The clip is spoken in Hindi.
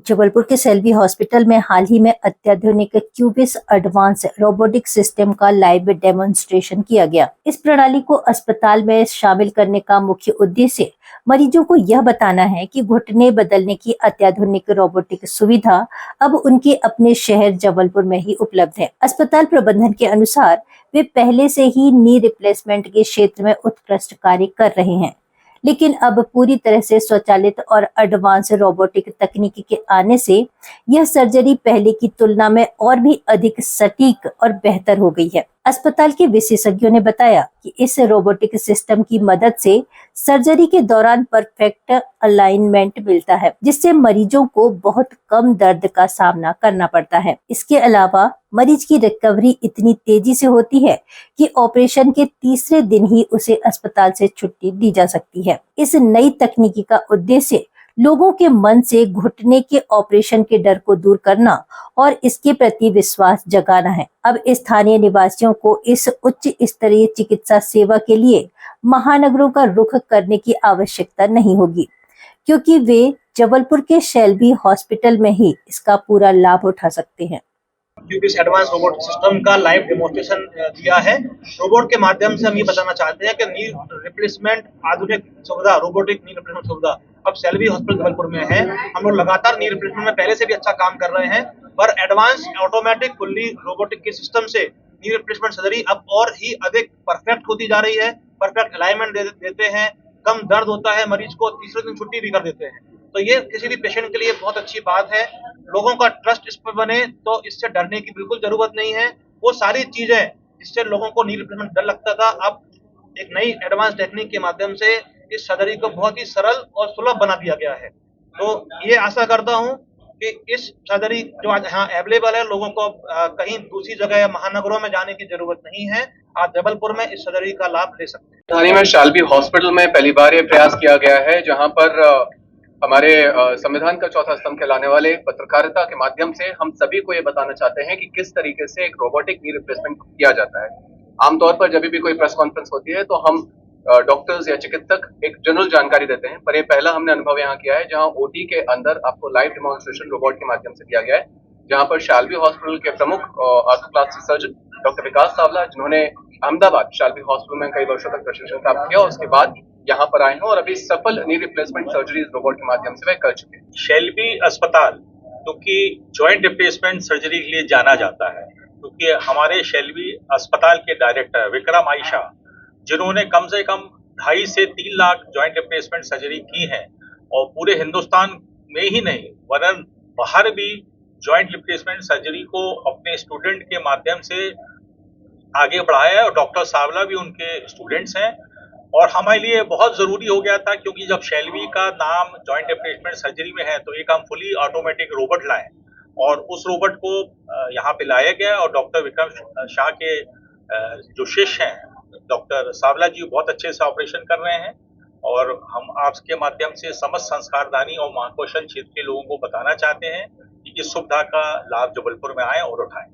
जबलपुर के सेल्वी हॉस्पिटल में हाल ही में अत्याधुनिक क्यूबिस एडवांस रोबोटिक सिस्टम का लाइव डेमोन्स्ट्रेशन किया गया। इस प्रणाली को अस्पताल में शामिल करने का मुख्य उद्देश्य मरीजों को यह बताना है कि घुटने बदलने की अत्याधुनिक रोबोटिक सुविधा अब उनके अपने शहर जबलपुर में ही उपलब्ध है। अस्पताल प्रबंधन के अनुसार वे पहले से ही नी रिप्लेसमेंट के क्षेत्र में उत्कृष्ट कार्य कर रहे हैं, लेकिन अब पूरी तरह से स्वचालित और एडवांस रोबोटिक तकनीक के आने से यह सर्जरी पहले की तुलना में और भी अधिक सटीक और बेहतर हो गई है। अस्पताल के विशेषज्ञों ने बताया कि इस रोबोटिक सिस्टम की मदद से सर्जरी के दौरान परफेक्ट अलाइनमेंट मिलता है, जिससे मरीजों को बहुत कम दर्द का सामना करना पड़ता है। इसके अलावा मरीज की रिकवरी इतनी तेजी से होती है कि ऑपरेशन के तीसरे दिन ही उसे अस्पताल से छुट्टी दी जा सकती है। इस नई तकनीकी का उद्देश्य लोगों के मन से घुटने के ऑपरेशन के डर को दूर करना और इसके प्रति विश्वास जगाना है। अब स्थानीय निवासियों को इस उच्च स्तरीय चिकित्सा सेवा के लिए महानगरों का रुख करने की आवश्यकता नहीं होगी, क्योंकि वे जबलपुर के शेल्बी हॉस्पिटल में ही इसका पूरा लाभ उठा सकते हैं। क्यूबिस एडवांस रोबोट सिस्टम का लाइव डेमोन्स्ट्रेशन दिया है। रोबोट के माध्यम से हम ये बताना चाहते हैं कि नी रिप्लेसमेंट आधुनिक सुविधा, रोबोटिक नी रिप्लेसमेंट सुविधा अब सेल्वी हॉस्पिटल जबलपुर में है। हम लोग लगातार नी रिप्लेसमेंट में पहले से भी अच्छा काम कर रहे हैं, पर एडवांस ऑटोमेटिक फुल्ली रोबोटिक के सिस्टम से नी रिप्लेसमेंट सर्जरी अब और ही अधिक परफेक्ट होती जा रही है। परफेक्ट अलाइनमेंट देते हैं, कम दर्द होता है, मरीज को तीसरे दिन छुट्टी भी कर देते हैं। तो ये किसी भी पेशेंट के लिए बहुत अच्छी बात है। लोगों का ट्रस्ट इस पर बने तो इससे डरने की बिल्कुल जरूरत नहीं है। वो सारी चीजें जिससे लोगों को नी रिप्लेसमेंट डर लगता था, अब एक नई एडवांस टेक्निक के माध्यम से इस सर्जरी को बहुत ही सरल और सुलभ बना दिया गया है। तो ये आशा करता हूँ कि इस सर्जरी जो आज यहाँ अवेलेबल है, लोगों को कहीं दूसरी जगह या महानगरों में जाने की जरूरत नहीं है। आज जबलपुर में इस सर्जरी का लाभ ले सकते हैं। राजधानी में शेल्बी हॉस्पिटल में पहली बार ये प्रयास किया गया है, जहां पर हमारे संविधान का चौथा स्तंभ कहलाने वाले पत्रकारिता के माध्यम से हम सभी को ये बताना चाहते हैं कि किस तरीके से एक रोबोटिक नी रिप्लेसमेंट किया जाता है। आमतौर पर जब भी कोई प्रेस कॉन्फ्रेंस होती है तो हम डॉक्टर्स या चिकित्सक एक जनरल जानकारी देते हैं, पर ये पहला हमने अनुभव यहाँ किया है जहाँ ओटी के अंदर आपको लाइव डेमोन्स्ट्रेशन रोबोट के माध्यम से दिया गया है, जहाँ पर शेल्बी हॉस्पिटल के प्रमुख ऑर्थोप्लास्टिक सर्जन डॉक्टर विकास सावला, जिन्होंने अहमदाबाद शेल्बी हॉस्पिटल में कई वर्षों तक प्रशिक्षण प्राप्त किया, उसके बाद यहाँ पर आए हैं और अभी सफल नी रिप्लेसमेंट सर्जरी रोबोट के माध्यम से वे कर चुके हैं। शेल्बी अस्पताल क्योंकि जॉइंट रिप्लेसमेंट सर्जरी के लिए जाना जाता है, क्योंकि हमारे शेल्बी अस्पताल के डायरेक्टर विक्रम आयशा, जिन्होंने कम से कम 2.5 से 3 लाख जॉइंट रिप्लेसमेंट सर्जरी की है और पूरे हिंदुस्तान में ही नहीं वरन बाहर भी जॉइंट रिप्लेसमेंट सर्जरी को अपने स्टूडेंट के माध्यम से आगे बढ़ाया है और डॉक्टर सावला भी उनके स्टूडेंट्स हैं। और हमारे लिए बहुत जरूरी हो गया था, क्योंकि जब शेल्बी का नाम जॉइंट रिप्लेसमेंट सर्जरी में है तो एक हम फुली ऑटोमेटिक रोबोट लाए और उस रोबोट को यहाँ पे लाया गया और डॉक्टर विक्रम शाह के जो शिष्य हैं डॉक्टर सावला जी बहुत अच्छे से ऑपरेशन कर रहे हैं। और हम आपके माध्यम से समस्त संस्कारदानी और महाकौशल क्षेत्र के लोगों को बताना चाहते हैं कि इस सुविधा का लाभ जबलपुर में आए और उठाएं।